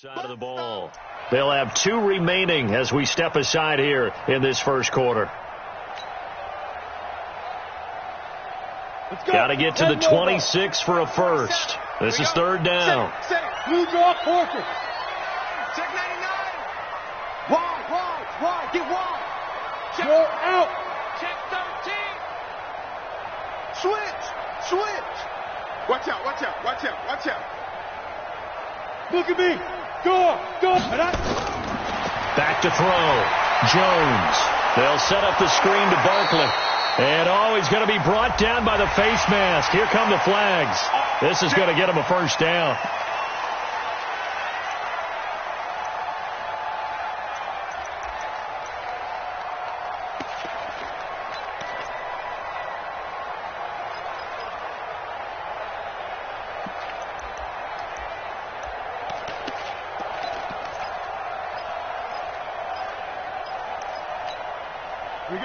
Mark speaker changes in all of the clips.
Speaker 1: Side of the ball. They'll have 2 remaining as we step aside here in this first quarter. Got to get to the 26 for a first. This is third down.
Speaker 2: Blue draw, Porker.
Speaker 3: Check 99. Wide. Get wide. Check.
Speaker 2: Go out.
Speaker 3: Check 13. Switch. Watch out.
Speaker 2: Look at me. Go.
Speaker 1: Back to throw. Jones. They'll set up the screen to Barkley. And he's going to be brought down by the face mask. Here come the flags. This is going to get him a first down.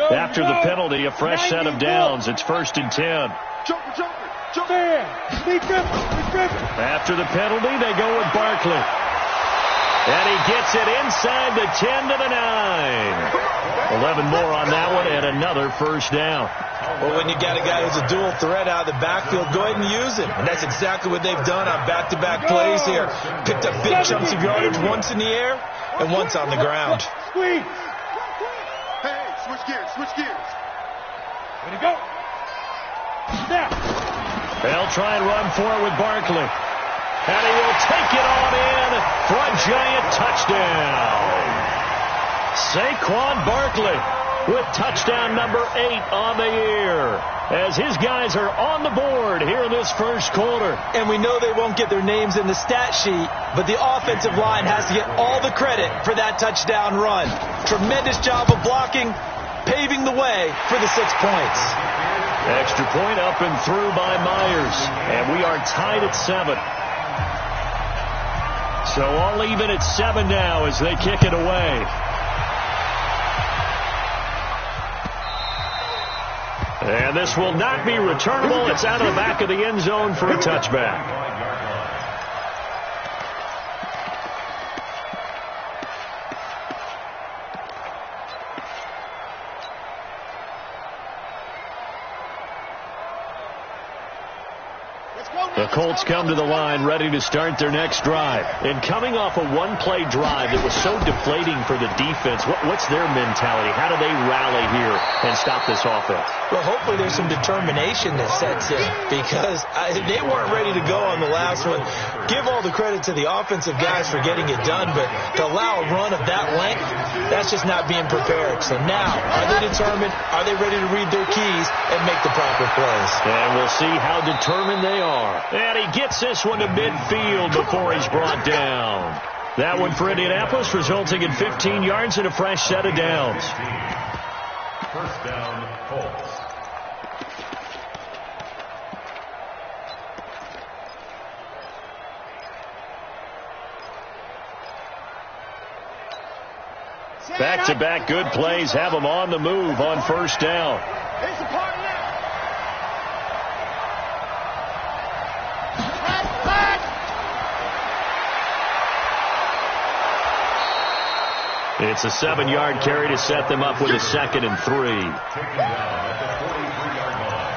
Speaker 1: After the penalty, a fresh set of downs. It's 1st and 10.
Speaker 3: Jumper.
Speaker 1: After the penalty, they go with Barkley. And he gets it inside the 10 to the 9. 11 more on that one and another first down.
Speaker 4: Well, when you got a guy who's a dual threat out of the backfield, go ahead and use him. And that's exactly what they've done on back-to-back plays here. Picked up big chunks of yardage, once in the air and once on the ground.
Speaker 2: Squeeze.
Speaker 3: Switch gears.
Speaker 2: Way to go. Snap.
Speaker 1: They'll try and run for it with Barkley. And he will take it on in for a giant touchdown. Saquon Barkley with touchdown number 8 on the year as his guys are on the board here in this first quarter.
Speaker 4: And we know they won't get their names in the stat sheet, but the offensive line has to get all the credit for that touchdown run. Tremendous job of blocking, paving the way for the 6 points.
Speaker 1: Extra point up and through by Myers. And we are tied at 7. So all even at 7 now as they kick it away. And this will not be returnable. It's out of the back of the end zone for a touchback. The Colts come to the line ready to start their next drive. And coming off a one-play drive that was so deflating for the defense, what's their mentality? How do they rally here and stop this offense?
Speaker 4: Well, hopefully there's some determination that sets in because they weren't ready to go on the last one. Give all the credit to the offensive guys for getting it done, but to allow a run of that length, that's just not being prepared. So now, are they determined? Are they ready to read their keys and make the proper plays?
Speaker 1: And we'll see how determined they are. And he gets this one to midfield before he's brought down. That one for Indianapolis, resulting in 15 yards and a fresh set of downs.
Speaker 5: First down, Colts.
Speaker 1: Back-to-back good plays have them on the move on first down.
Speaker 3: Here's the party now.
Speaker 1: It's a 7-yard carry to set them up with a 2nd and 3.
Speaker 5: Taken down at the 43-yard line.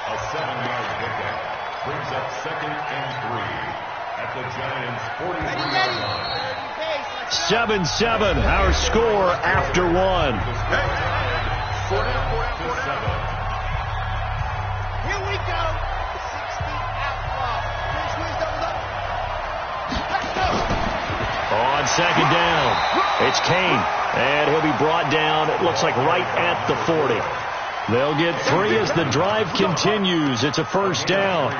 Speaker 5: A 7-yard pickup brings up 2nd and 3 at the Giants' 43-yard line.
Speaker 1: 7-7, our score after 1.
Speaker 3: Four down. Here we go. 60 out block. Let's go.
Speaker 1: On 2nd down, it's Kane, and he'll be brought down, it looks like right at the 40. They'll get 3 as the drive continues. It's a first down.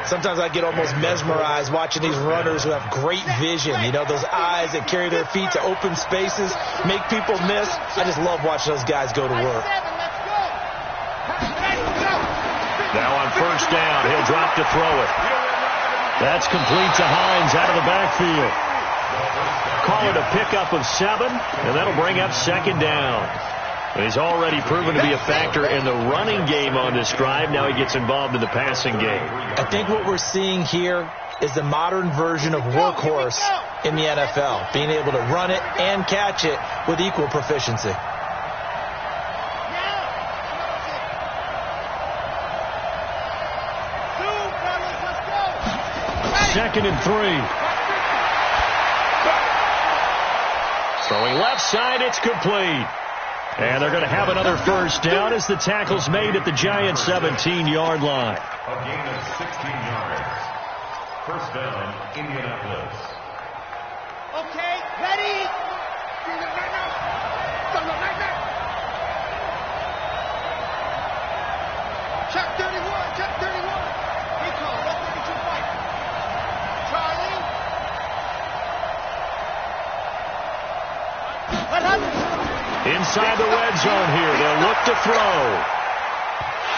Speaker 4: Sometimes I get almost mesmerized watching these runners who have great vision. You know, those eyes that carry their feet to open spaces, make people miss. I just love watching those guys go to work.
Speaker 1: Now on first down, he'll drop to throw it. That's complete to Hines out of the backfield. Call it a pickup of 7, and that'll bring up 2nd down. He's already proven to be a factor in the running game on this drive. Now he gets involved in the passing game.
Speaker 4: I think what we're seeing here is the modern version of workhorse in the NFL, being able to run it and catch it with equal proficiency.
Speaker 1: Second and 3. Throwing left side, it's complete. And they're going to have another first down as the tackle's made at the Giants' 17-yard line.
Speaker 5: A gain of 16 yards. First down, Indianapolis.
Speaker 3: Okay, ready. Check 31, check 31. Recall, 132 fight. Charlie. What happened?
Speaker 1: Inside the red zone here. They'll look to throw.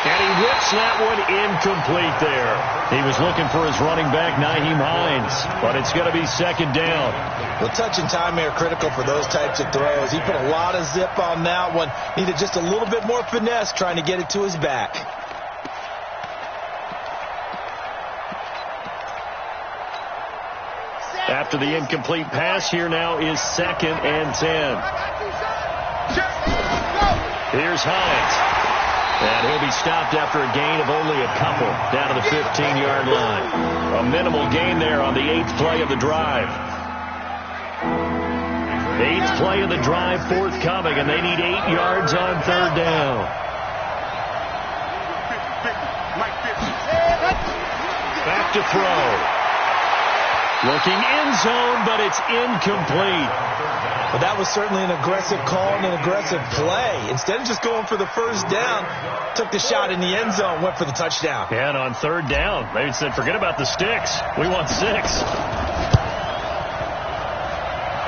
Speaker 1: And he whips that one incomplete there. He was looking for his running back, Nyheim Hines. But it's going to be second down.
Speaker 4: The touch and time are critical for those types of throws. He put a lot of zip on that one. Needed just a little bit more finesse trying to get it to his back.
Speaker 1: After the incomplete pass, here now is second and 10. Here's Hines. And he'll be stopped after a gain of only a couple down to the 15-yard line. A minimal gain there on the 8th play of the drive. 8th play of the drive forthcoming, and they need 8 yards on third down. Back to throw. Looking end zone, but it's incomplete.
Speaker 4: But that was certainly an aggressive call and an aggressive play. Instead of just going for the first down, took the shot in the end zone, went for the touchdown.
Speaker 1: Yeah, and on third down, they said, forget about the sticks. We want 6.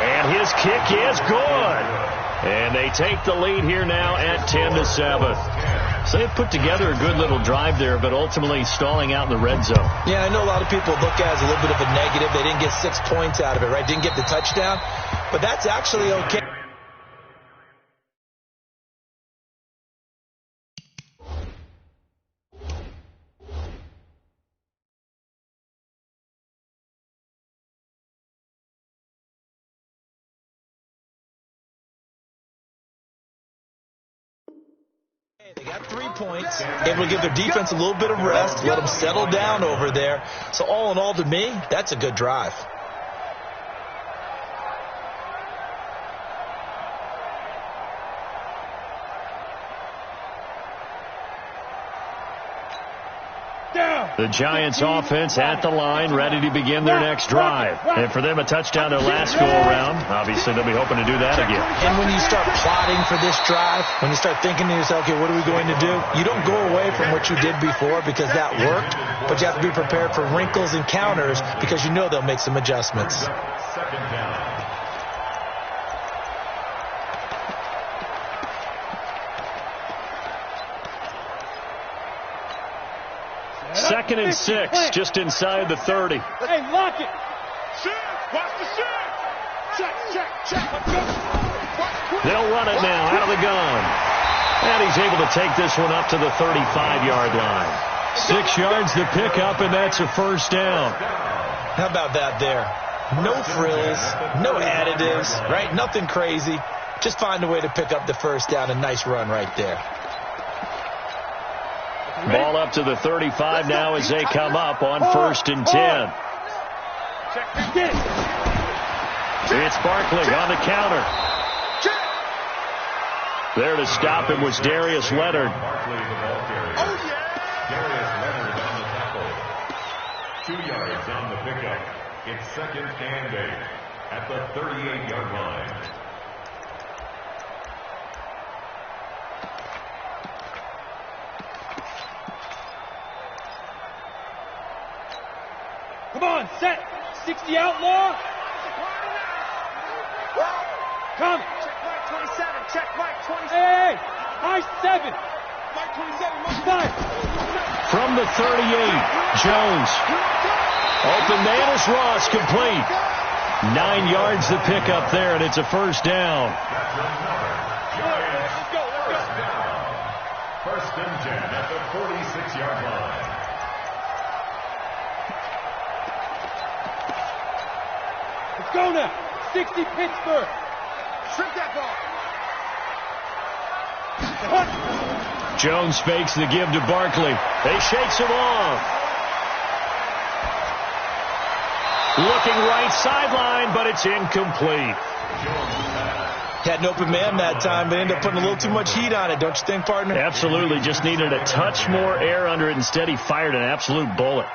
Speaker 1: And his kick is good. And they take the lead here now at 10-7. So they've put together a good little drive there, but ultimately stalling out in the red zone.
Speaker 4: Yeah, I know a lot of people look at it as a little bit of a negative. They didn't get 6 points out of it, right? Didn't get the touchdown. But that's actually okay. They got 3 points, able to give their defense a little bit of rest, let them settle down over there. So all in all, to me, that's a good drive.
Speaker 1: The Giants offense at the line, ready to begin their next drive. And for them, a touchdown their last go-around. Obviously, they'll be hoping to do that again.
Speaker 4: And when you start plotting for this drive, when you start thinking to yourself, okay, what are we going to do? You don't go away from what you did before because that worked, but you have to be prepared for wrinkles and counters because you know they'll make some adjustments.
Speaker 5: Second down.
Speaker 1: Second and 6, just inside the 30.
Speaker 2: Hey, lock it.
Speaker 3: Watch the shit. Check. Let's go.
Speaker 1: They'll run it now out of the gun. And he's able to take this one up to the 35-yard line. 6 yards to pick up, and that's a first down.
Speaker 4: How about that there? No frills, no additives, right? Nothing crazy. Just find a way to pick up the first down. A nice run right there.
Speaker 1: Ball up to the 35 now as they come up on 1st and 10. It's Barkley on the counter. There to stop him was Darius Leonard.
Speaker 5: Barkley, the ball carrier.
Speaker 3: Oh, yeah.
Speaker 5: Darius Leonard on the tackle. 2 yards on the pickup. It's 2nd and 8 at the 38-yard line.
Speaker 2: Come on, set. 60 outlaw. Come.
Speaker 3: Check Mike 27. Check Mike 27.
Speaker 2: Hey, high 7.
Speaker 3: Mike 27. Mike
Speaker 2: 5.
Speaker 1: From the 38, Jones. Open man is Ross, complete. 9 yards to pick up there, and it's a first down.
Speaker 5: and 10 at the 46-yard line.
Speaker 2: Let's go now. 60 Pittsburgh.
Speaker 3: Strip that ball.
Speaker 1: Jones fakes the give to Barkley. They shakes him off. Looking right sideline, but it's incomplete.
Speaker 4: Had an open man that time, but ended up putting a little too much heat on it, don't you think, partner?
Speaker 1: Absolutely. Just needed a touch more air under it. Instead, he fired an absolute bullet.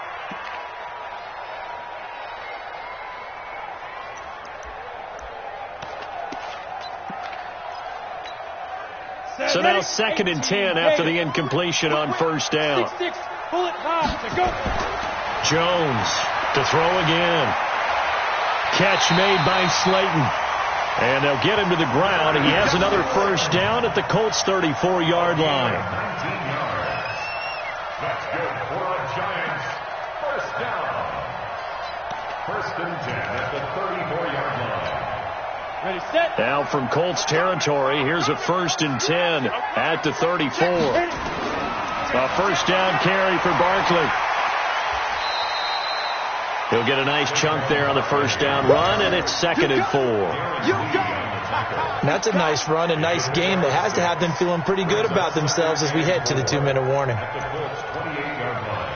Speaker 1: So now 2nd and 10 after the incompletion on first down.
Speaker 2: 6-6, pull it high. To go.
Speaker 1: Jones to throw again. Catch made by Slayton. And they'll get him to the ground. He has another first down at the Colts' 34-yard line.
Speaker 5: 19 yards. That's good for the Giants. First down. 1st and 10 at the 34-yard line.
Speaker 2: Ready, set.
Speaker 1: Now from Colts territory, here's a 1st and 10 at the 34. A first down carry for Barkley. He'll get a nice chunk there on the first down run, and it's 2nd and 4.
Speaker 4: That's a nice run, a nice game that has to have them feeling pretty good about themselves as we head to the 2-minute warning.
Speaker 5: At the Colts' 28-yard line.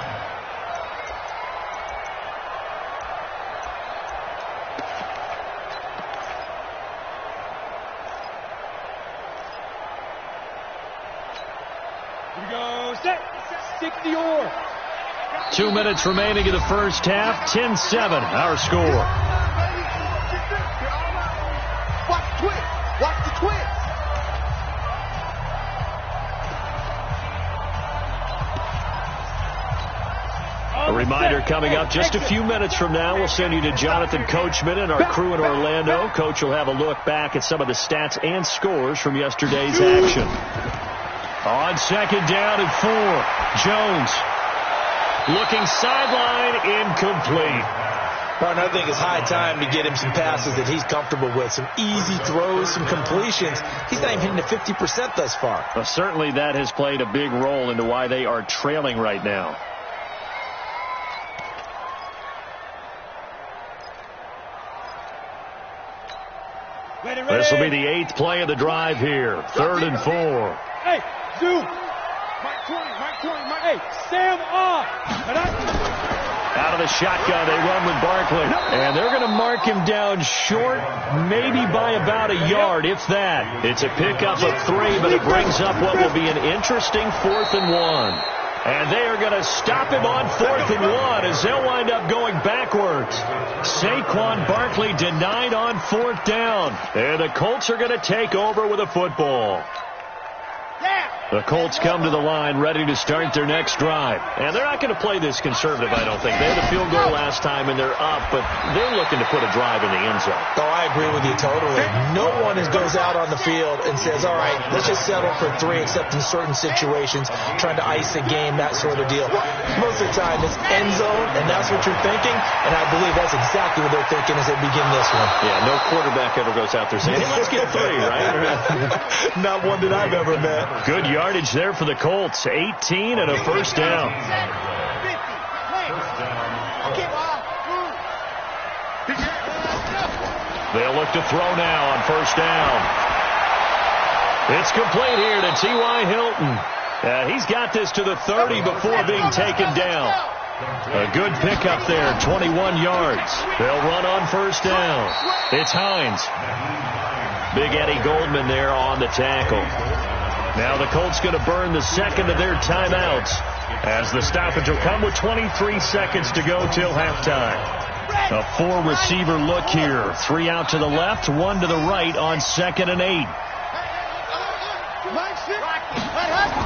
Speaker 2: Here we go. Set. 60 or.
Speaker 1: 2 minutes remaining in the first half. 10-7, our score.
Speaker 3: Watch the twist. Watch the twist.
Speaker 1: A reminder coming up just a few minutes from now. We'll send you to Jonathan Coachman and our crew in Orlando. Coach will have a look back at some of the stats and scores from yesterday's action. On 2nd down and 4, Jones. Looking sideline, incomplete.
Speaker 4: Partner, I think it's high time to get him some passes that he's comfortable with. Some easy throws, some completions. He's not even hitting to 50% thus far.
Speaker 1: Well, certainly that has played a big role into why they are trailing right now.
Speaker 2: Ready.
Speaker 1: This will be the 8th play of the drive here. 3rd and 4.
Speaker 2: Hey, zoom.
Speaker 3: Mike 20, Mike 20, Mike.
Speaker 2: Hey, Sam off.
Speaker 1: Out of the shotgun, they run with Barkley. And they're going to mark him down short, maybe by about a yard, if that. It's a pickup of 3, but it brings up what will be an interesting 4th and 1. And they are going to stop him on 4th and 1 as they'll wind up going backwards. Saquon Barkley denied on 4th down. And the Colts are going to take over with a football. The Colts come to the line ready to start their next drive. And they're not going to play this conservative, I don't think. They had a field goal last time, and they're up, but they're looking to put a drive in the end zone.
Speaker 4: Oh, I agree with you totally. No one goes out on the field and says, all right, let's just settle for 3, except in certain situations, trying to ice a game, that sort of deal. Most of the time, it's end zone, and that's what you're thinking, and I believe that's exactly what they're thinking as they begin this one.
Speaker 1: Yeah, no quarterback ever goes out there saying, hey, let's get 3, right?
Speaker 4: Not one that I've ever met.
Speaker 1: Good yardage there for the Colts. 18 and a first down. They'll look to throw now on first down. It's complete here to T.Y. Hilton. He's got this to the 30 before being taken down. A good pickup there, 21 yards. They'll run on first down. It's Hines. Big Eddie Goldman there on the tackle. Now the Colts going to burn the second of their timeouts as the stoppage will come with 23 seconds to go till halftime. A 4-receiver look here. 3 out to the left, 1 to the right on 2nd and 8.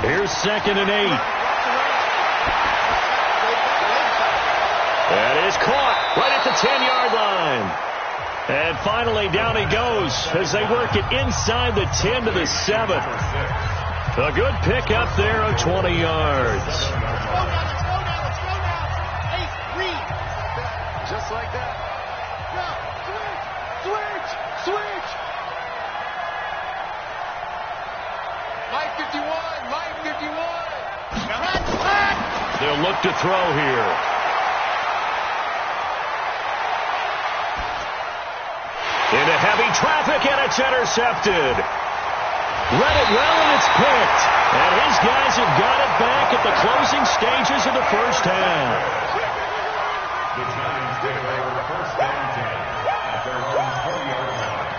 Speaker 1: Here's 2nd and 8. That is caught right at the 10-yard line. And finally down he goes as they work it inside the 10 to the 7. A good pickup there of 20 yards.
Speaker 3: Just like that. Switch. Mike 51.
Speaker 1: They'll look to throw here. Into heavy traffic, and it's intercepted. Read it well, and it's picked. And his guys have got it back at the closing stages of the first half.
Speaker 5: The Giants take over first and 10 at their own 20-yard line.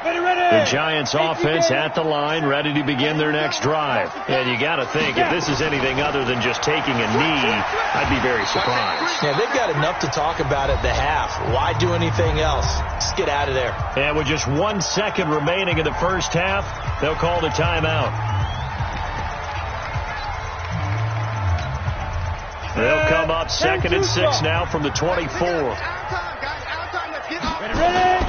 Speaker 1: The Giants offense at the line, ready to begin their next drive. And you got to think, if this is anything other than just taking a knee, I'd be very surprised.
Speaker 4: Yeah, they've got enough to talk about at the half. Why do anything else? Just get out of there.
Speaker 1: And with just 1 second remaining in the first half, they'll call the timeout. They'll come up 2nd and 6 now from the 24.
Speaker 2: Ready?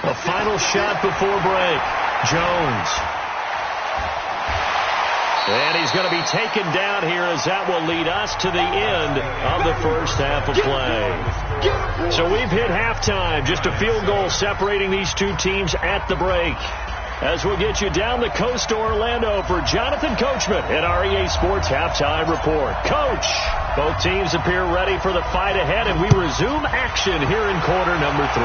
Speaker 1: A final shot before break. Jones. And he's going to be taken down here, as that will lead us to the end of the first half of play. So we've hit halftime. Just a field goal separating these two teams at the break. As we'll get you down the coast to Orlando for Jonathan Coachman at REA Sports Halftime Report. Coach, both teams appear ready for the fight ahead, and we resume action here in quarter number 3.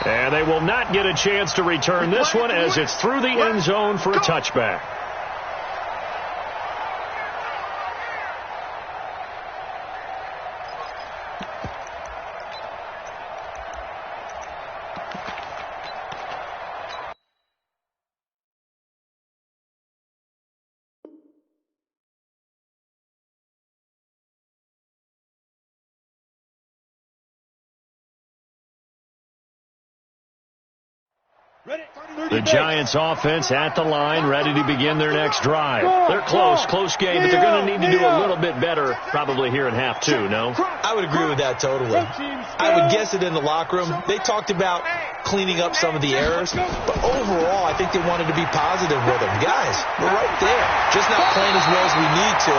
Speaker 1: And they will not get a chance to return this one, as it's through the end zone for a touchback. The Giants offense at the line, ready to begin their next drive. They're close game, but they're going to need to do a little bit better probably here in half 2, no?
Speaker 4: I would agree with that totally. I would guess it in the locker room. They talked about cleaning up some of the errors, but overall I think they wanted to be positive with them. Guys, we're right there. Just not playing as well as we need to.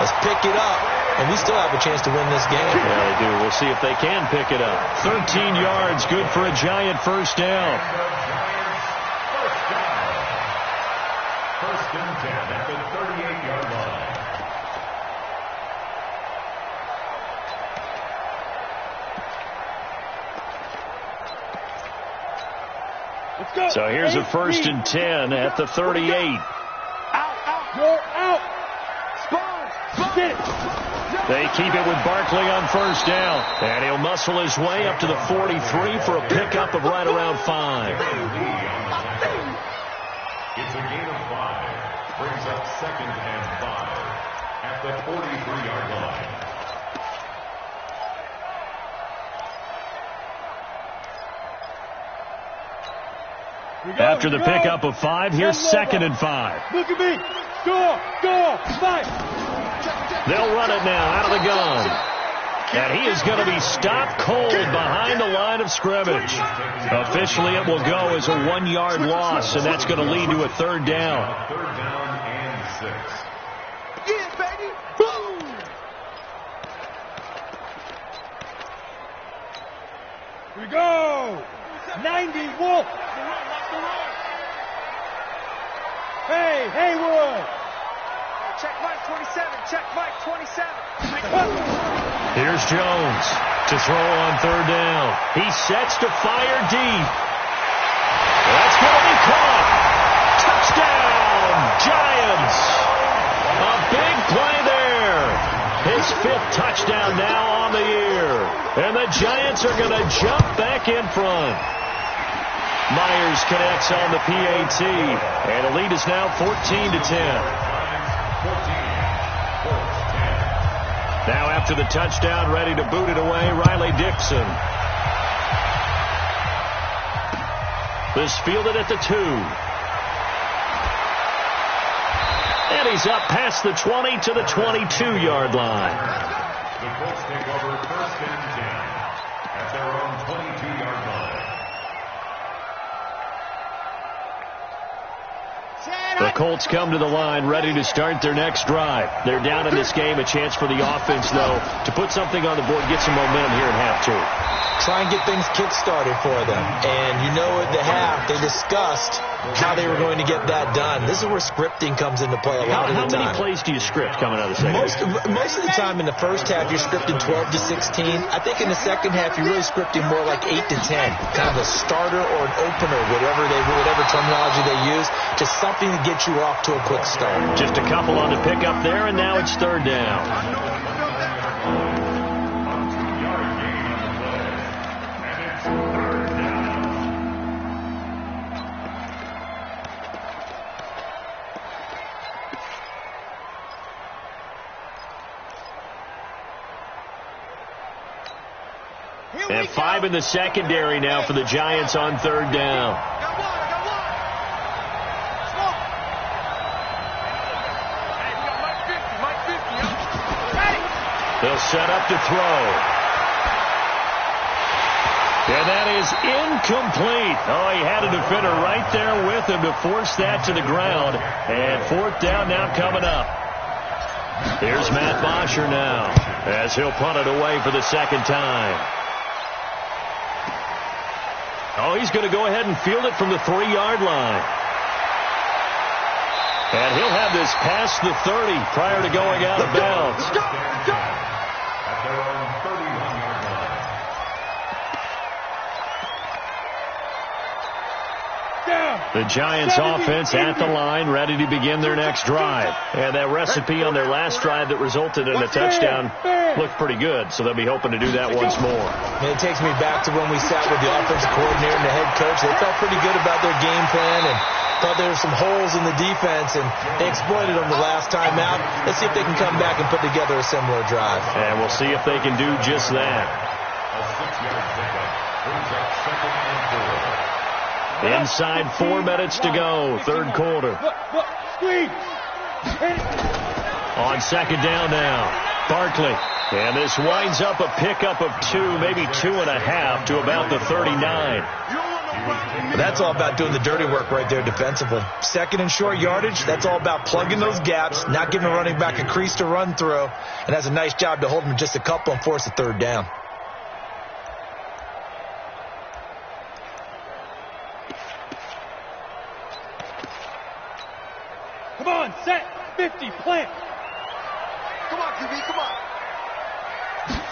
Speaker 4: Let's pick it up, and we still have a chance to win this game.
Speaker 1: Yeah, they do. We'll see if they can pick it up. 13 yards, good for a Giant first down.
Speaker 5: First and 10 at the 38-yard line.
Speaker 2: Let's go.
Speaker 1: So here's a first and 10 at the 38.
Speaker 2: Out. Get it.
Speaker 1: They keep it with Barkley on first down. And he'll muscle his way up to the 43 for a pickup of right around 5.
Speaker 5: It's a gain of 5. Brings up 2nd and 5 at the 43-yard line.
Speaker 1: After the pickup of 5, here's 2nd and 5.
Speaker 2: Look at me. Go. Fight.
Speaker 1: They'll run it now out of the gun. And he is going to be stopped cold behind the line of scrimmage. Officially, it will go as a 1-yard loss, and that's going to lead to a 3rd down.
Speaker 5: 3rd down and 6.
Speaker 3: Yeah, baby. Boom.
Speaker 2: Here we go. 90, Wolf. Hey, Haywood.
Speaker 3: Check Mike 27. Check Mike 27.
Speaker 1: Here's Jones to throw on 3rd down. He sets to fire deep. That's going to be caught. Touchdown, Giants. A big play there. His 5th touchdown now on the year. And the Giants are going to jump back in front. Myers connects on the PAT. And the lead is now 14-10. Now after the touchdown, ready to boot it away, Riley Dixon. This fielded at the 2. And he's up past the 20 to the 22-yard line.
Speaker 5: The Colts take over 1st and 10 at their own 22-yard line.
Speaker 1: The Colts come to the line ready to start their next drive. They're down in this game. A chance for the offense, though, to put something on the board, get some momentum here in half two.
Speaker 4: Try and get things kick-started for them. And you know at the half, they discussed how they were going to get that done. This is where scripting comes into play a lot of the time.
Speaker 1: How many plays do you script coming out of the second half?
Speaker 4: Most of the time in the first half, you're scripting 12 to 16. I think in the second half, you're really scripting more like 8 to 10. Kind of a starter or an opener, whatever terminology they use. Just something to get you off to a quick start.
Speaker 1: Just a couple on the pickup there, and now it's third down. And 5 in the secondary now for the Giants on third down. They'll set up to throw. And that is incomplete. Oh, he had a defender right there with him to force that to the ground. And fourth down now coming up. Here's Matt Bosher now as he'll punt it away for the second time. Oh, he's going to go ahead and field it from the 3-yard line. And he'll have this past the 30 prior to going out of bounds.
Speaker 5: At their own 31-yard line.
Speaker 1: The Giants offense at the line, ready to begin their next drive. And that recipe on their last drive that resulted in a touchdown looked pretty good, so they'll be hoping to do that once more.
Speaker 4: And it takes me back to when we sat with the offensive coordinator and the head coach. They felt pretty good about their game plan and thought there were some holes in the defense, and they exploited them the last time out. Let's see if they can come back and put together a similar drive.
Speaker 1: And we'll see if they can do just that.
Speaker 5: A 6-yard pickup brings up second and 4.
Speaker 1: Inside 4 minutes to go, third quarter. On second down now, Barkley. And this winds up a pickup of 2, maybe 2.5 to about the 39.
Speaker 4: That's all about doing the dirty work right there defensively. Second and short yardage, that's all about plugging those gaps, not giving a running back a crease to run through. And that's a nice job to hold him just a couple and force a third down.
Speaker 2: Come on, set, 50, plant.
Speaker 3: Come on, QB, come on.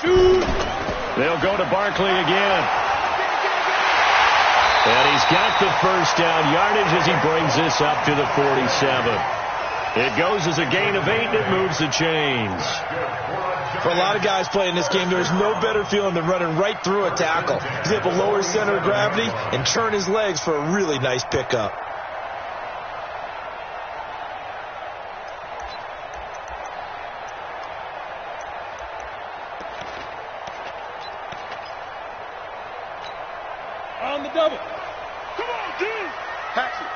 Speaker 2: Shoot.
Speaker 1: They'll go to Barkley again. And he's got the first down yardage as he brings this up to the 47. It goes as a gain of 8, and it moves the chains.
Speaker 4: For a lot of guys playing this game, there's no better feeling than running right through a tackle. He's able to lower his center of gravity and turn his legs for a really nice pickup.
Speaker 2: On the double. Come on, dude.
Speaker 3: Hatchet.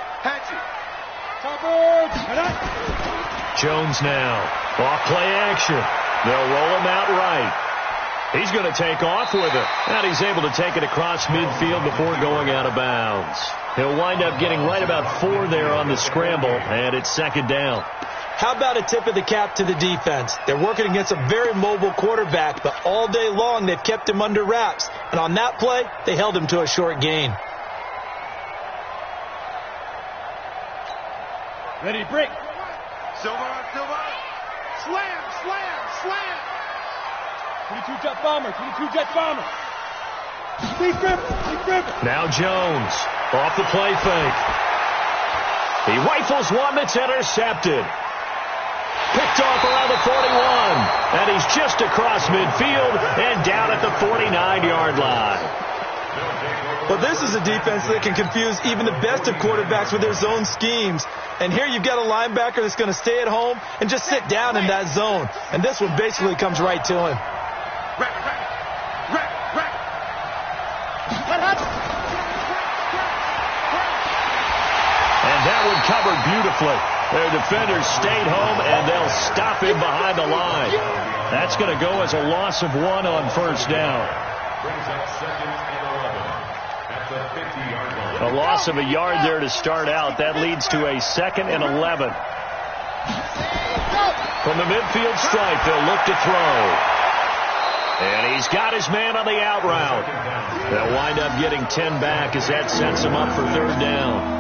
Speaker 1: Jones now. Off play action. They'll roll him out right. He's going to take off with it. And he's able to take it across midfield before going out of bounds. He'll wind up getting right about 4 there on the scramble, and it's second down.
Speaker 4: How about a tip of the cap to the defense? They're working against a very mobile quarterback, but all day long they've kept him under wraps. And on that play, they held him to a short gain.
Speaker 2: Ready to break.
Speaker 3: Silver. Slam.
Speaker 2: 22 jet bomber. Big grip.
Speaker 1: Now Jones off the play fake. He rifles one that's intercepted. Picked off around the 41. And he's just across midfield and down at the 49-yard line.
Speaker 4: But this is a defense that can confuse even the best of quarterbacks with their zone schemes. And here you've got a linebacker that's going to stay at home and just sit down in that zone. And this one basically comes right to him.
Speaker 3: Rack.
Speaker 1: And that one covered beautifully. Their defenders stayed home, and they'll stop him behind the line. That's going to go as a loss of 1 on first down.
Speaker 5: Brings up second and 11. at the 50-yard line.
Speaker 1: A loss of a yard there to start out. That leads to a 2nd and 11. From the midfield stripe, they'll look to throw. And he's got his man on the out route. They'll wind up getting 10 back as that sets him up for 3rd down.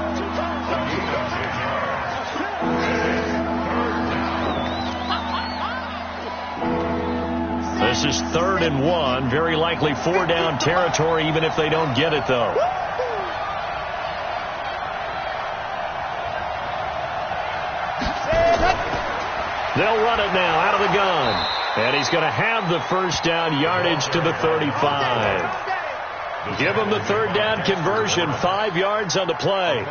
Speaker 1: This is 3rd and 1. Very likely 4-down territory, even if they don't get it, though. They'll run it now out of the gun. And he's going to have the 1st down yardage to the 35. Give him the 3rd down conversion, 5 yards on the play.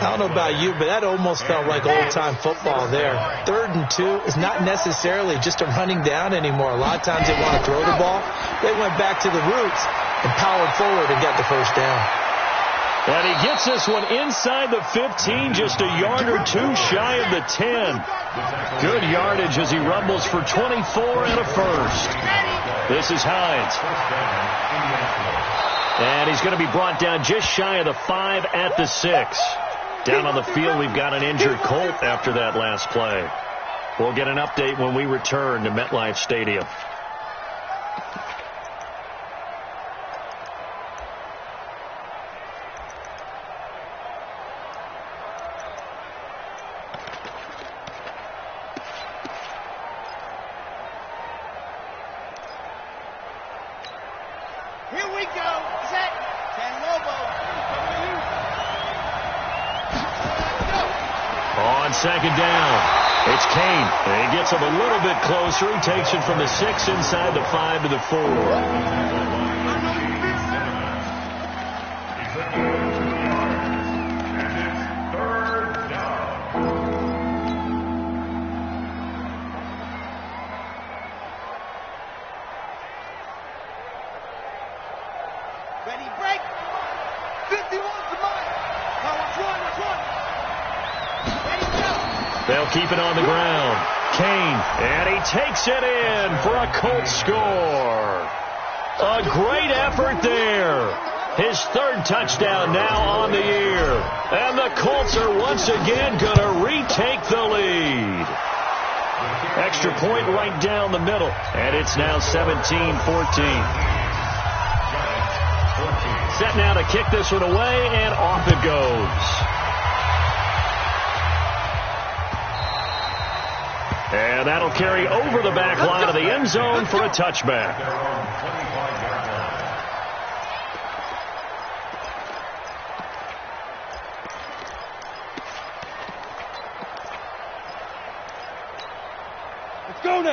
Speaker 4: I don't know about you, but that almost felt like old-time football there. 3rd and 2 is not necessarily just a running down anymore. A lot of times they want to throw the ball. They went back to the roots and powered forward and got the 1st down.
Speaker 1: And he gets this one inside the 15, just a yard or 2 shy of the 10. Good yardage as he rumbles for 24 and a 1st. This is Hines. And he's going to be brought down just shy of the 5 at the 6. Down on the field, we've got an injured Colt after that last play. We'll get an update when we return to MetLife Stadium.
Speaker 3: Here we go. Set. Ten Lobo.
Speaker 1: On 2nd down, it's Kane. And he gets him a little bit closer. He takes it from the 6 inside the 5 to the 4.
Speaker 3: Ready, break. 51's the mark. Now let's run. Ready, go.
Speaker 1: They'll keep it on the ground. Kane, and he takes it in for a Colts score. A great effort there. His 3rd touchdown now on the year. And the Colts are once again going to retake the lead. Extra point right down the middle. And it's now 17-14. Set now to kick this one away, and off it goes. And that'll carry over the back line of the end zone for a touchback.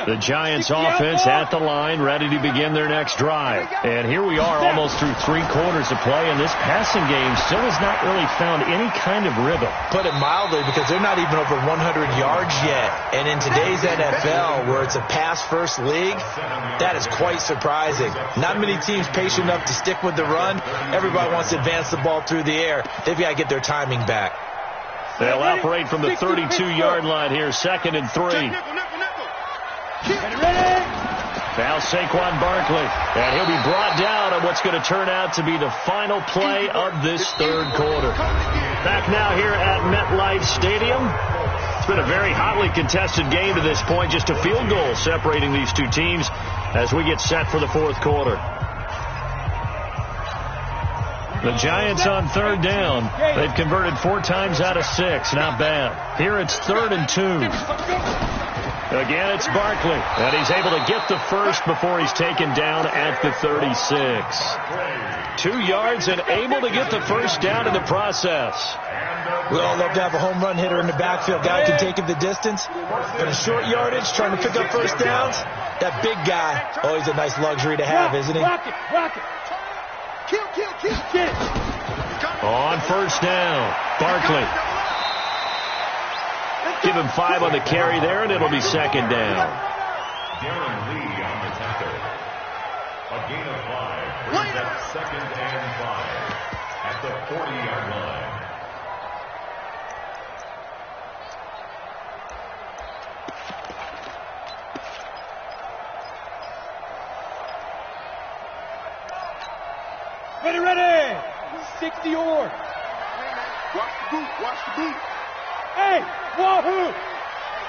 Speaker 1: The Giants offense at the line, ready to begin their next drive. And here we are almost through 3 quarters of play, and this passing game still has not really found any kind of rhythm.
Speaker 4: Put it mildly, because they're not even over 100 yards yet. And in today's NFL, where it's a pass-first league, that is quite surprising. Not many teams patient enough to stick with the run. Everybody wants to advance the ball through the air. They've got to get their timing back.
Speaker 1: They'll operate from the 32-yard line here, 2nd and 3. Now Saquon Barkley, and he'll be brought down on what's going to turn out to be the final play of this 3rd quarter. Back now here at MetLife Stadium. It's been a very hotly contested game to this point, just a field goal separating these two teams as we get set for the 4th quarter. The Giants on 3rd down. They've converted 4 times out of 6. Not bad. Here it's 3rd and 2. Again, it's Barkley, and he's able to get the 1st before he's taken down at the 36. 2 yards and able to get the 1st down in the process.
Speaker 4: We all love to have a home run hitter in the backfield. Guy can take it the distance. But in short yardage, trying to pick up 1st downs, that big guy, always a nice luxury to have, isn't he?
Speaker 2: Rock it. Kill.
Speaker 1: On 1st down, Barkley. Give him 5 on the carry there, and it'll be 2nd down.
Speaker 5: Darren Lee on the tackle. A gain of 5 brings up 2nd and 5 at the 40-yard line.
Speaker 2: Ready, ready. 60 or.
Speaker 3: Watch the boot, watch the boot.
Speaker 2: Hey, wahoo.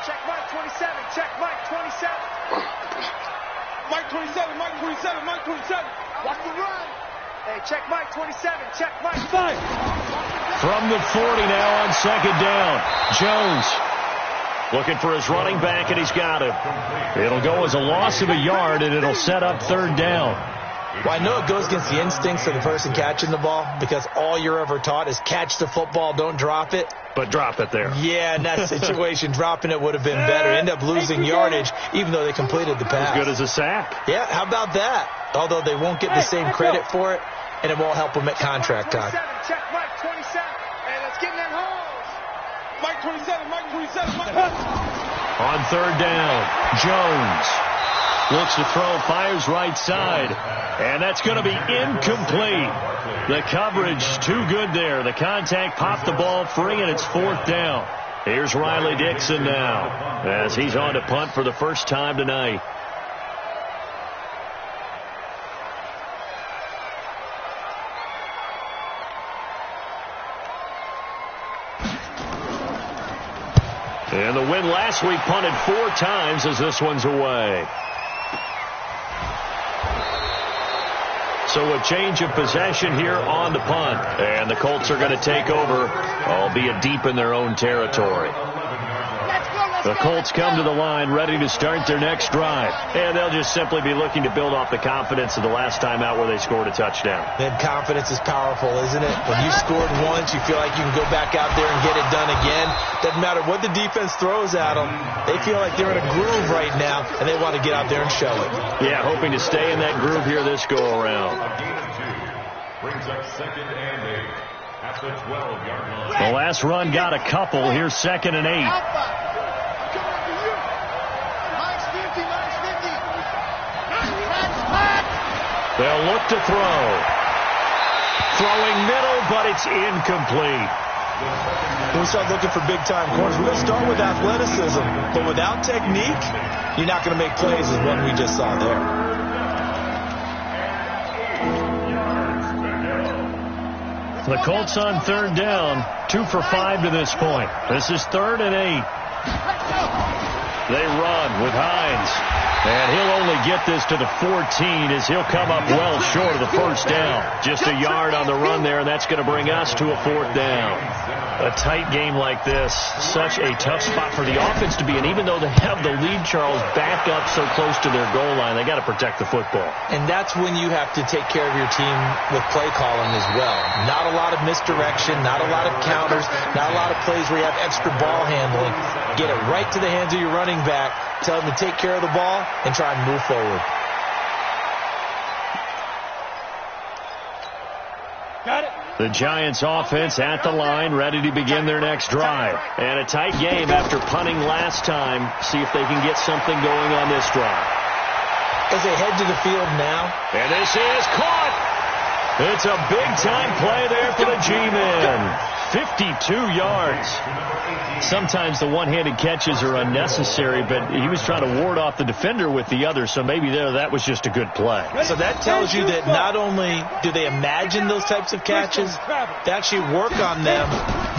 Speaker 3: Check Mike 27, check Mike 27. Mike 27, Mike 27, Mike 27. Watch the run. Hey, check Mike 27, check Mike
Speaker 2: 5.
Speaker 1: From the 40 now on second down. Jones looking for his running back, and he's got him. It'll go as a loss of a yard, and it'll set up third down.
Speaker 4: Well, I know it goes against the instincts of the person catching the ball because all you're ever taught is catch the football, don't drop it.
Speaker 1: But drop it there.
Speaker 4: Yeah, in that situation, dropping it would have been better. End up losing yardage, even though they completed the pass.
Speaker 1: As good as a sack.
Speaker 4: Yeah, how about that? Although they won't get the same credit for it, and it won't help them at contract time.
Speaker 3: Check Mike 27. Hey, let's get in that holes. Mike 27, Mike 27, Mike.
Speaker 1: On third down, Jones looks to throw, fires right side, and that's going to be incomplete. The coverage too good there. The contact popped the ball free, and it's fourth down. Here's Riley Dixon now as he's on to punt for the first time tonight. And the win last week punted 4 times as this one's away. So a change of possession here on the punt. And the Colts are going to take over, albeit deep in their own territory. The Colts come to the line ready to start their next drive. And they'll just simply be looking to build off the confidence of the last time out where they scored a touchdown.
Speaker 4: Then confidence is powerful, isn't it? When you scored once, you feel like you can go back out there and get it done again. Doesn't matter what the defense throws at them. They feel like they're in a groove right now, and they want to get out there and show it.
Speaker 1: Yeah, hoping to stay in that groove here this go-around.
Speaker 5: Brings up second and 8 at the 12-yard line.
Speaker 1: The last run got a couple. Here's second and 8. They'll look to throw. Throwing middle, but it's incomplete.
Speaker 4: When we start looking for big-time corners, we're going to start with athleticism. But without technique, you're not going to make plays as one we just saw there.
Speaker 1: The Colts on third down, 2 for 5 to this point. This is third and 8. They run with Hines. And he'll only get this to the 14 as he'll come up well short of the first down. Just a yard on the run there, and that's going to bring us to a fourth down. A tight game like this, such a tough spot for the offense to be in. Even though they have the lead, Charles, back up so close to their goal line, they got to protect the football.
Speaker 4: And that's when you have to take care of your team with play calling as well. Not a lot of misdirection, not a lot of counters, not a lot of plays where you have extra ball handling. Get it right to the hands of your running back. Tell them to take care of the ball and try and move forward.
Speaker 2: Got it.
Speaker 1: The Giants offense at the line, ready to begin their next drive. And a tight game after punting last time. See if they can get something going on this drive.
Speaker 4: As they head to the field now.
Speaker 1: And this is caught. It's a big-time play there for the G-Men. 52 yards. Sometimes the one-handed catches are unnecessary, but he was trying to ward off the defender with the other, so maybe that was just a good play.
Speaker 4: So that tells you that not only do they imagine those types of catches, they actually work on them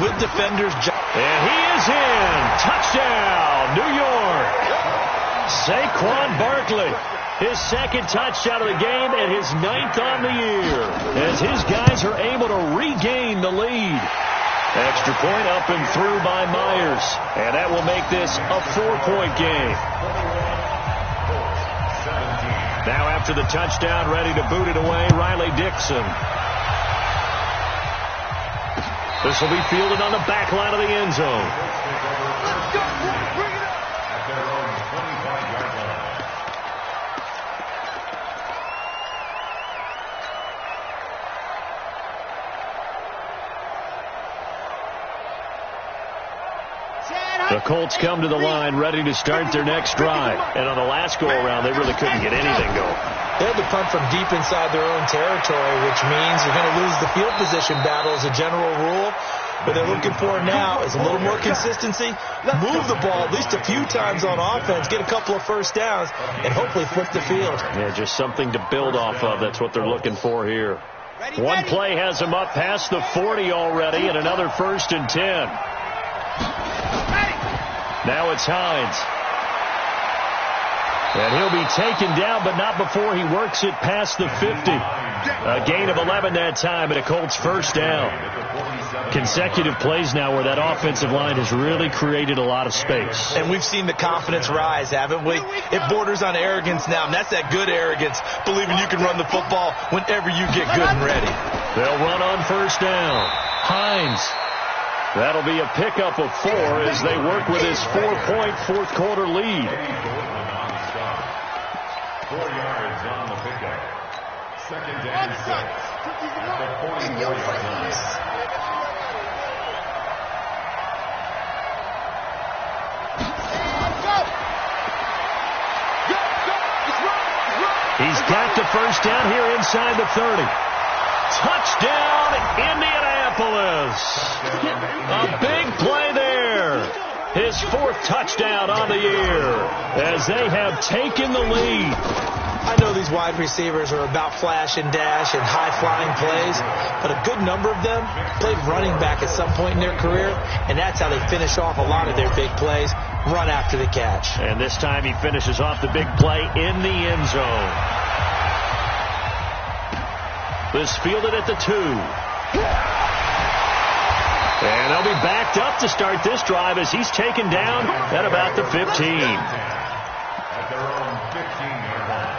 Speaker 4: with defenders.
Speaker 1: And he is in. Touchdown, New York. Saquon Barkley. His second touchdown of the game and his 9th on the year. As his guys are able to regain the lead. Extra point up and through by Myers. And that will make this a 4-point game. Now after the touchdown, ready to boot it away, Riley Dixon. This will be fielded on the back line of the end zone. The Colts come to the line ready to start their next drive. And on the last go-around, they really couldn't get anything going.
Speaker 4: They had to punt from deep inside their own territory, which means you're going to lose the field position battle as a general rule. What they're looking for now is a little more consistency, move the ball at least a few times on offense, get a couple of first downs, and hopefully flip the field.
Speaker 1: Yeah, just something to build off of. That's what they're looking for here. One play has him up past the 40 already, and another 1st and 10. Now it's Hines. And he'll be taken down, but not before he works it past the 50. A gain of 11 that time, and a Colts 1st down. Consecutive plays now where that offensive line has really created a lot of space.
Speaker 4: And we've seen the confidence rise, haven't we? It borders on arrogance now, and that's that good arrogance, believing you can run the football whenever you get good and ready.
Speaker 1: They'll run on 1st down. Hines. That'll be a pickup of 4 as they work with his 4-point fourth-quarter lead.
Speaker 5: 4 yards on the pickup. 2nd and 6 at the 44-yard line.
Speaker 1: He's got the 1st down here inside the 30. Touchdown, Indianapolis. A big play there. His 4th touchdown on the year as they have taken the lead.
Speaker 4: I know these wide receivers are about flash and dash and high-flying plays, but a good number of them played running back at some point in their career, and that's how they finish off a lot of their big plays, run after the catch.
Speaker 1: And this time he finishes off the big play in the end zone. This fielded at the 2. And they'll be backed up to start this drive as he's taken down at about the 15.
Speaker 5: At their own 15-yard line.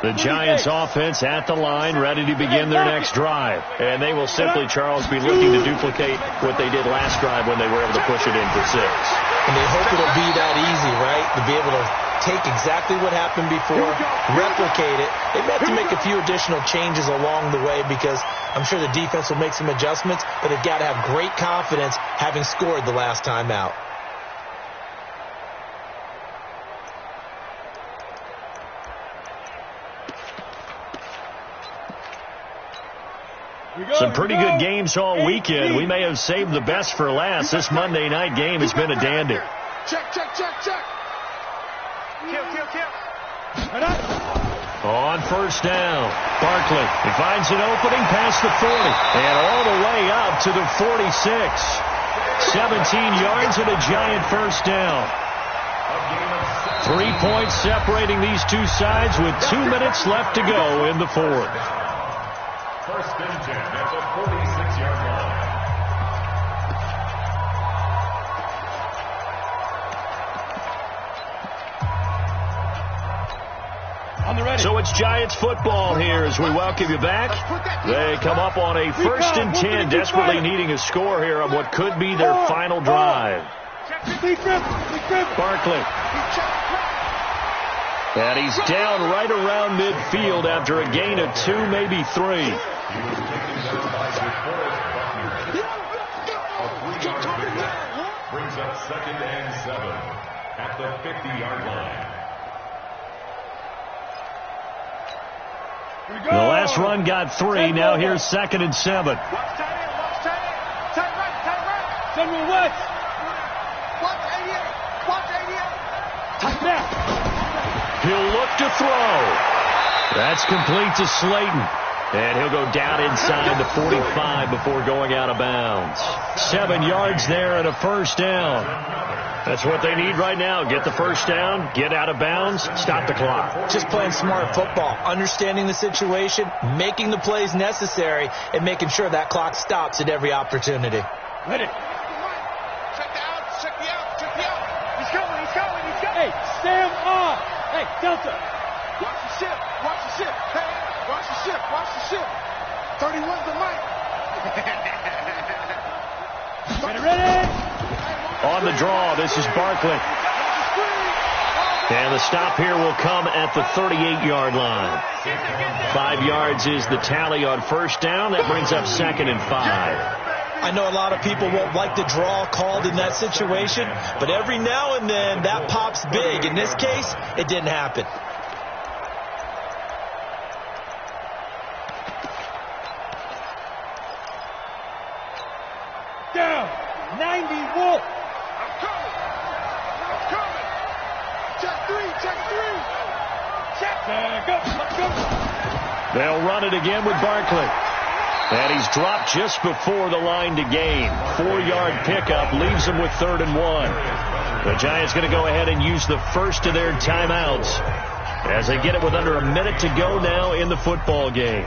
Speaker 1: The Giants offense at the line, ready to begin their next drive. And they will simply, Charles, be looking to duplicate what they did last drive when they were able to push it in for 6.
Speaker 4: And they hope it'll be that easy, right? To be able to take exactly what happened before, replicate it. They may have to make a few additional changes along the way because I'm sure the defense will make some adjustments, but they've got to have great confidence having scored the last time out.
Speaker 1: Some pretty good games all weekend. We may have saved the best for last. This Monday night game has been a dandy.
Speaker 3: Check. Kill.
Speaker 1: On 1st down, Barkley. He finds an opening past the 40 and all the way up to the 46. 17 yards and a Giant 1st down. 3 points separating these two sides with 2 minutes left to go in the 4th.
Speaker 5: 1st and 10 at the 46-yard line.
Speaker 1: So it's Giants football here as we welcome you back. They come up on a 1st and 10, desperately needing a score here on what could be their final drive. Barkley. And he's down right around midfield after a gain of 2, maybe 3.
Speaker 5: He was taken down by DeForest Buckner. A 3-yard pickup brings up 2nd and 7 at the 50-yard line.
Speaker 1: The last run got 3. Now here's 2nd and 7.
Speaker 3: Watch tight end. Tight right.
Speaker 2: Send me West.
Speaker 3: Watch 88. Watch 88.
Speaker 2: Tight now.
Speaker 1: He'll look to throw. That's complete to Slayton. And he'll go down inside the 45 before going out of bounds. 7 yards there and a 1st down. That's what they need right now. Get the 1st down, get out of bounds, stop the clock.
Speaker 4: Just playing smart football, understanding the situation, making the plays necessary, and making sure that clock stops at every opportunity.
Speaker 2: Ready.
Speaker 3: Check the out. He's coming.
Speaker 2: Hey, stand off. Hey, Delta.
Speaker 3: Watch the ship. Hey, watch the ship. 31's the mic.
Speaker 2: Ready.
Speaker 1: On the draw, this is Barkley. And the stop here will come at the 38-yard line. 5 yards is the tally on 1st down. That brings up 2nd and 5.
Speaker 4: I know a lot of people won't like the draw called in that situation, but every now and then that pops big. In this case, it didn't happen.
Speaker 2: Down. 90 Wolf.
Speaker 3: Check three. Check.
Speaker 2: Let's go.
Speaker 1: They'll run it again with Barkley. And he's dropped just before the line to gain. 4-yard pickup leaves him with 3rd and 1. The Giants going to go ahead and use the first of their timeouts as they get it with under a minute to go now in the football game.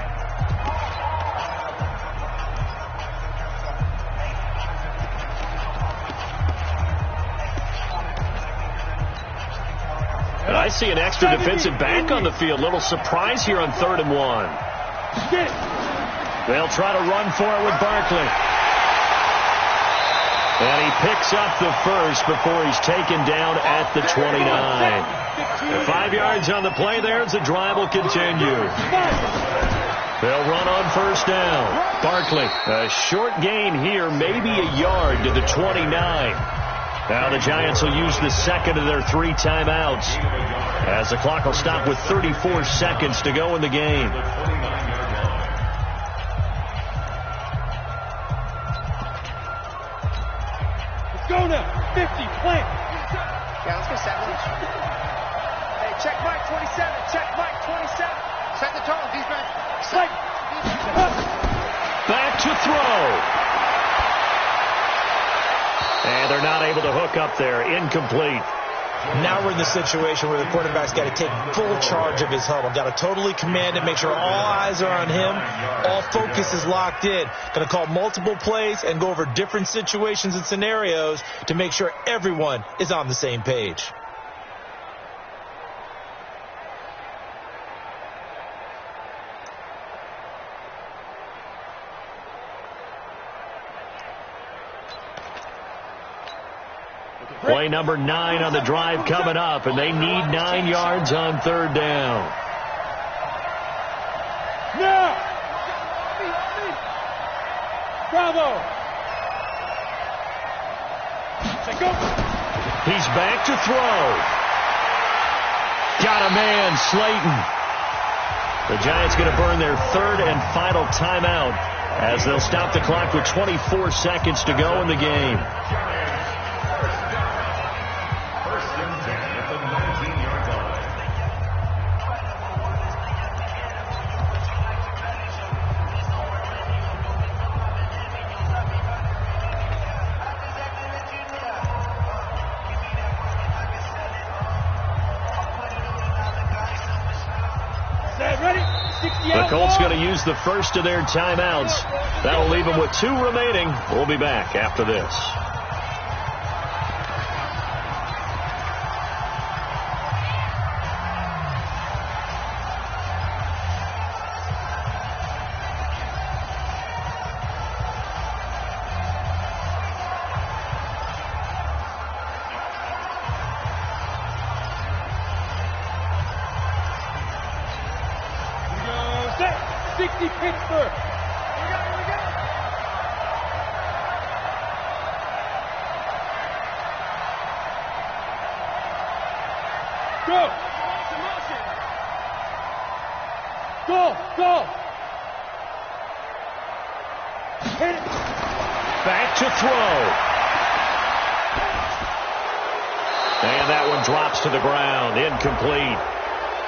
Speaker 1: And I see an extra defensive back on the field. Little surprise here on 3rd and 1. They'll try to run for it with Barkley. And he picks up the first before he's taken down at the 29. 5 yards on the play there as the drive will continue. They'll run on 1st down. Barkley, a short gain here, maybe a yard to the 29. Now the Giants will use the second of their 3 timeouts as the clock will stop with 34 seconds to go in the game.
Speaker 2: Go now. 50, plant.
Speaker 3: Yeah, let's go 7. Hey, check Mike 27. Check Mike 27. Set the tone, defense.
Speaker 2: Set.
Speaker 1: Back to throw. And they're not able to hook up there. Incomplete.
Speaker 4: Now we're in the situation where the quarterback's got to take full charge of his huddle. Got to totally command it, make sure all eyes are on him. All focus is locked in. Going to call multiple plays and go over different situations and scenarios to make sure everyone is on the same page.
Speaker 1: Play number 9 on the drive coming up, and they need 9 yards on 3rd down.
Speaker 2: Now! Bravo! Say go!
Speaker 1: He's back to throw. Got a man, Slayton. The Giants going to burn their 3rd and final timeout as they'll stop the clock with 24 seconds to go in the game. The Colts going to use the first of their timeouts. That'll leave them with 2 remaining. We'll be back after this.
Speaker 2: Pittsburgh. Go. Go. Hit it.
Speaker 1: Back to throw. And that one drops to the ground. Incomplete.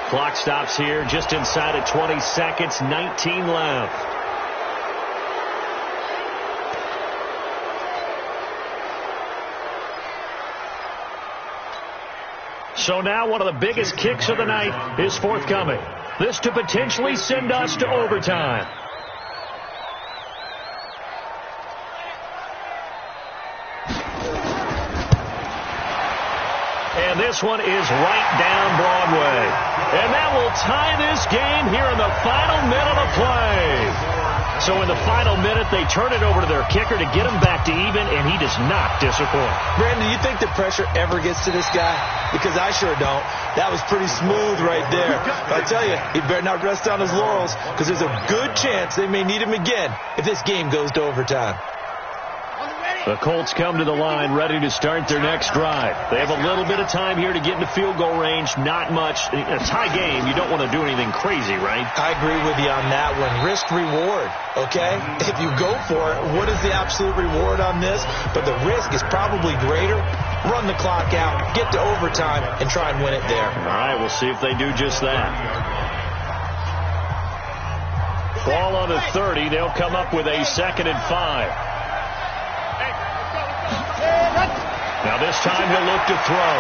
Speaker 1: Clock stops here just inside of 20 seconds. 19 left. So now one of the biggest kicks of the night is forthcoming. This to potentially send us to overtime. And this one is right down Broadway. And that will tie this game here in the final minute of play. So in the final minute, they turn it over to their kicker to get him back to even, and he does not disappoint.
Speaker 4: Brandon, do you think the pressure ever gets to this guy? Because I sure don't. That was pretty smooth right there. But I tell you, he better not rest on his laurels, because there's a good chance they may need him again if this game goes to overtime.
Speaker 1: The Colts come to the line ready to start their next drive. They have a little bit of time here to get into field goal range. Not much. In a tie game, you don't want to do anything crazy, right?
Speaker 4: I agree with you on that one. Risk reward, okay? If you go for it, what is the absolute reward on this? But the risk is probably greater. run the clock out, get to overtime, and try and win it there.
Speaker 1: All right, we'll see if they do just that. Ball on the 30. They'll come up with a 2nd and 5. Now this time he'll look to throw.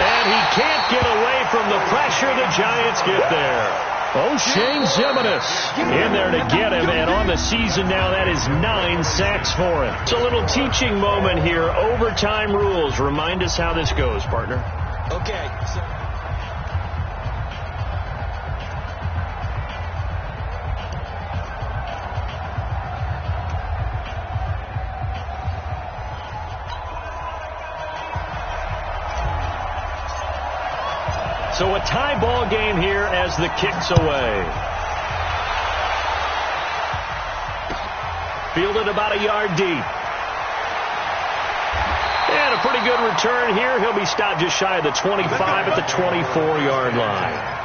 Speaker 1: And he can't get away from the pressure. The Giants get there. O'Shane Zimenez in there to get him, and on the season now, that is 9 sacks for him. It's a little teaching moment here. Overtime rules. Remind us how this goes, partner.
Speaker 4: Okay.
Speaker 1: So a tie ball game here as the kick's away. Fielded about a yard deep. And a pretty good return here. He'll be stopped just shy of the 25 at the 24-yard line.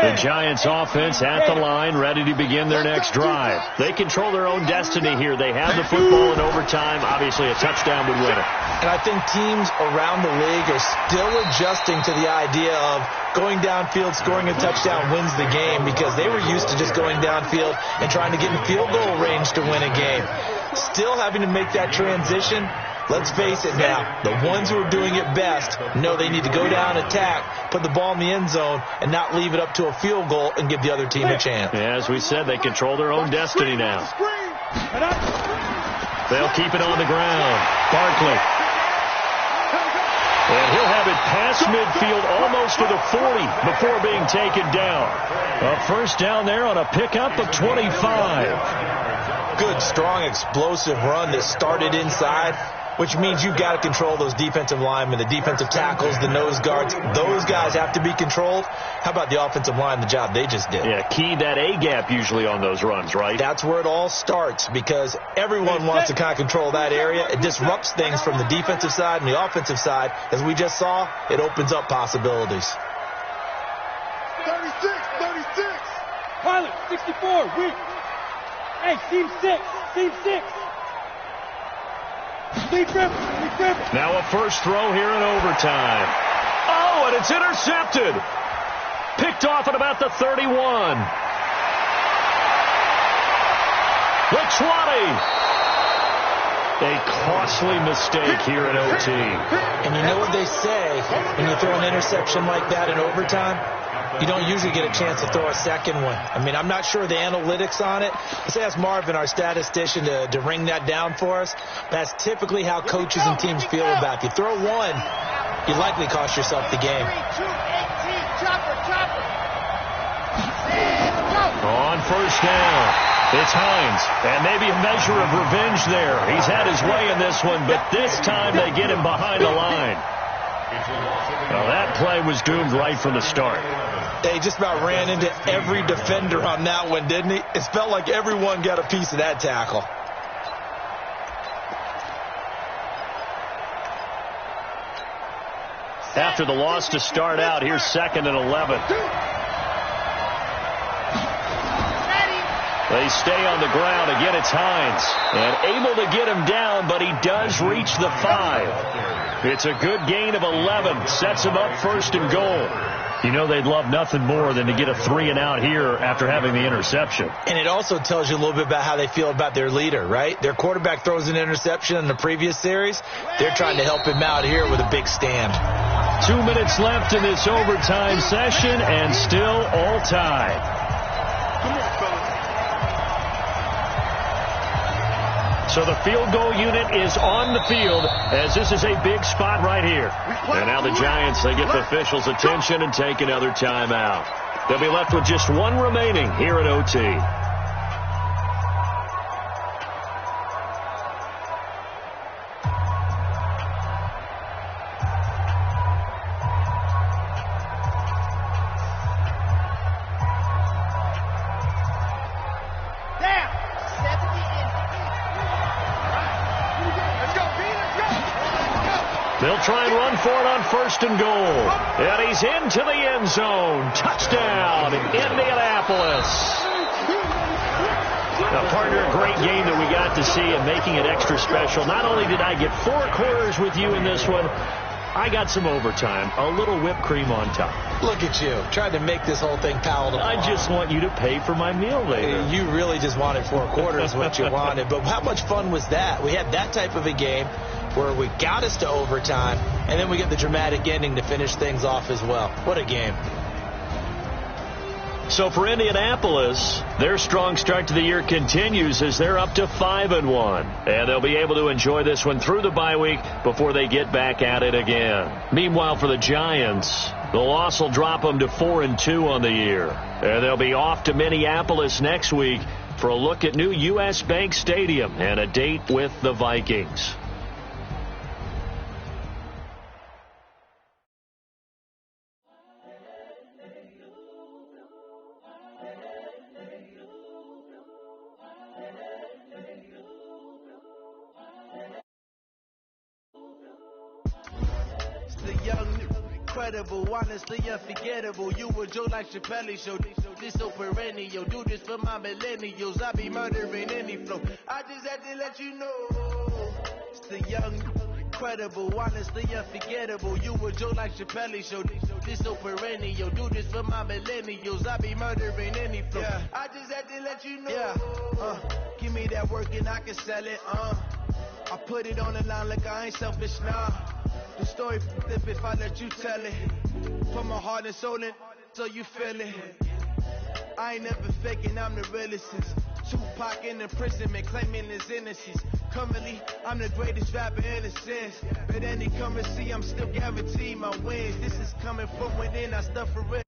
Speaker 1: The Giants offense at the line, ready to begin their next drive. They control their own destiny here. They have the football in overtime. Obviously, a touchdown would win it.
Speaker 4: And I think teams around the league are still adjusting to the idea of going downfield, scoring a touchdown wins the game, because they were used to just going downfield and trying to get in field goal range to win a game. Still having to make that transition. Let's face it now, the ones who are doing it best know they need to go down, attack, put the ball in the end zone, and not leave it up to a field goal and give the other team a chance.
Speaker 1: Yeah, as we said, they control their own destiny now. They'll keep it on the ground. Barkley. And he'll have it past midfield almost to the 40 before being taken down. A first down there on a pickup of 25.
Speaker 4: Good, strong, explosive run that started inside, which means you've got to control those defensive linemen, the defensive tackles, the nose guards. Those guys have to be controlled. How about the offensive line, the job they just did?
Speaker 1: Yeah, key that A-gap usually on those runs, right?
Speaker 4: That's where it all starts, because everyone wants to kind of control that area. It disrupts things from the defensive side and the offensive side. As we just saw, it opens up possibilities.
Speaker 3: 36.
Speaker 2: Pilot, 64, weak. Hey, seam 6.
Speaker 1: Now a first throw here in overtime. Oh, and it's intercepted. Picked off at about the 31. The 20. A costly mistake here in OT.
Speaker 4: And you know what they say, when you throw an interception like that in overtime, you don't usually get a chance to throw a second one. I mean, I'm not sure the analytics on it. Let's ask Marvin, our statistician, to ring that down for us. That's typically how coaches and teams feel about it. If you throw one, you likely cost yourself the game.
Speaker 1: On first down, it's Hines. And maybe a measure of revenge there. He's had his way in this one, but this time they get him behind the line. Well, that play was doomed right from the start.
Speaker 4: They just about ran into every defender on that one, didn't he? It felt like everyone got a piece of that tackle.
Speaker 1: After the loss to start out, here's 2nd and 11. They stay on the ground. Again, it's Hines. And able to get him down, but he does reach the 5. It's a good gain of 11. Sets him up 1st and goal. You know they'd love nothing more than to get a 3 and out here after having the interception.
Speaker 4: And it also tells you a little bit about how they feel about their leader, right? Their quarterback throws an interception in the previous series. They're trying to help him out here with a big stand.
Speaker 1: 2 minutes left in this overtime session, and still all tied.
Speaker 3: Come on, fellas.
Speaker 1: So the field goal unit is on the field, as this is a big spot right here. And now the Giants, they get the officials' attention and take another timeout. They'll be left with just one remaining here at OT. They'll They'll try and run for it on 1st and goal. And he's into the end zone. Touchdown, Indianapolis. Now, partner, a great game that we got to see and making it extra special. Not only did I get 4 quarters with you in this one, I got some overtime, a little whipped cream on top.
Speaker 4: Look at you, trying to make this whole thing palatable.
Speaker 1: I just want you to pay for my meal later.
Speaker 4: You really just wanted 4 quarters, what you wanted. But how much fun was that? We had that type of a game where we got us to overtime, and then we get the dramatic ending to finish things off as well. What a game.
Speaker 1: So for Indianapolis, their strong start to the year continues as they're up to 5-1. And they'll be able to enjoy this one through the bye week before they get back at it again. Meanwhile, for the Giants, the loss will drop them to 4-2 on the year. And they'll be off to Minneapolis next week for a look at new U.S. Bank Stadium and a date with the Vikings.
Speaker 6: Incredible, honestly unforgettable. You were Joe like Chappelle show. This so perennial. Do this for my millennials. I be murdering any flow. I just had to let you know. It's the young, incredible, honestly unforgettable. You were Joe like Chappelle show. This so perennial. Do this for my millennials. I be murdering any flow. Yeah. I just had to let you know. Yeah. Give me that work and I can sell it. I put it on the line like I ain't selfish, nah. The story flip if I let you tell it. Put my heart and soul in so you feel it. I ain't never faking, I'm the realest. Tupac in imprisonment, claiming his innocence. Currently, I'm the greatest rapper in a sense. But any currency, I'm still guaranteed my wins. This is coming from within, I stuff for real.